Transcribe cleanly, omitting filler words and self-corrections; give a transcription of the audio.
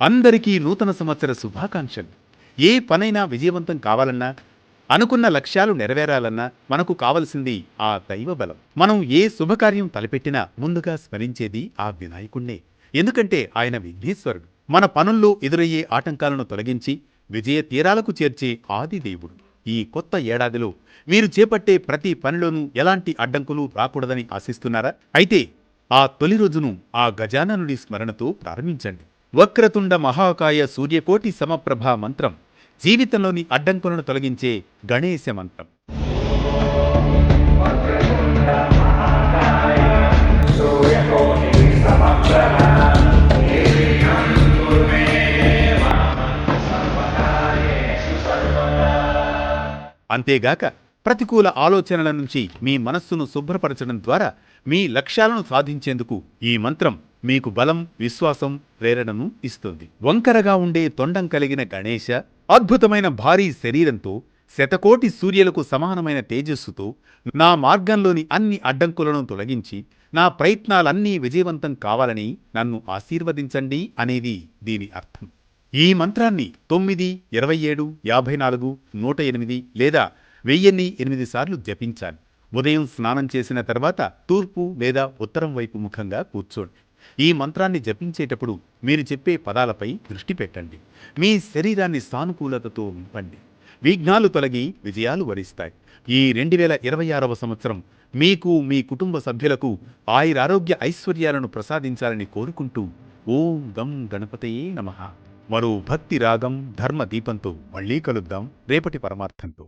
అందరికీ నూతన సంవత్సర శుభాకాంక్షలు. ఏ పనైనా విజయవంతం కావాలన్నా, అనుకున్న లక్ష్యాలు నెరవేరాలన్నా మనకు కావలసింది ఆ దైవ బలం. మనం ఏ శుభకార్యం తలపెట్టినా ముందుగా స్మరించేది ఆ వినాయకుణ్ణే. ఎందుకంటే ఆయన విఘ్నేశ్వరుడు. మన పనుల్లో ఎదురయ్యే ఆటంకాలను తొలగించి విజయ తీరాలకు చేర్చే ఆది దేవుడు. ఈ కొత్త ఏడాదిలో మీరు చేపట్టే ప్రతి పనిలోనూ ఎలాంటి అడ్డంకులు రాకూడదని ఆశిస్తున్నారా? అయితే ఆ తొలి రోజును ఆ గజాననుడి స్మరణతో ప్రారంభించండి. వక్రతుండ మహాకాయ సూర్యకోటి సమప్రభ మంత్రం జీవితంలోని అడ్డంకులను తొలగించే గణేశ మంత్రం. అంతేగాక ప్రతికూల ఆలోచనల నుంచి మీ మనస్సును శుభ్రపరచడం ద్వారా మీ లక్ష్యాలను సాధించేందుకు ఈ మంత్రం మీకు బలం, విశ్వాసం, ప్రేరణను ఇస్తుంది. వంకరగా ఉండే తొండం కలిగిన గణేశ అద్భుతమైన భారీ శరీరంతో, శతకోటి సూర్యులకు సమానమైన తేజస్సుతో నా మార్గంలోని అన్ని అడ్డంకులను తొలగించి నా ప్రయత్నాలన్నీ విజయవంతం కావాలని నన్ను ఆశీర్వదించండి అనేది దీని అర్థం. ఈ మంత్రాన్ని 9, 27, 54, 108 లేదా 1008 సార్లు జపించాలి. ఉదయం స్నానం చేసిన తర్వాత తూర్పు లేదా ఉత్తరం వైపు ముఖంగా కూర్చోండి. ఈ మంత్రాన్ని జపించేటప్పుడు మీరు చెప్పే పదాలపై దృష్టి పెట్టండి. మీ శరీరాన్ని సానుకూలతతో నింపండి. విఘ్నాలు తొలగి విజయాలు వరిస్తాయి. ఈ 2026వ సంవత్సరం మీకు, మీ కుటుంబ సభ్యులకు ఆయురారోగ్య ఐశ్వర్యాలను ప్రసాదించాలని కోరుకుంటూ ఓం గం గణపతయే నమః. మరో భక్తి రాగం, ధర్మ దీపంతో మళ్ళీ కలుద్దాం రేపటి పరమార్థంతో.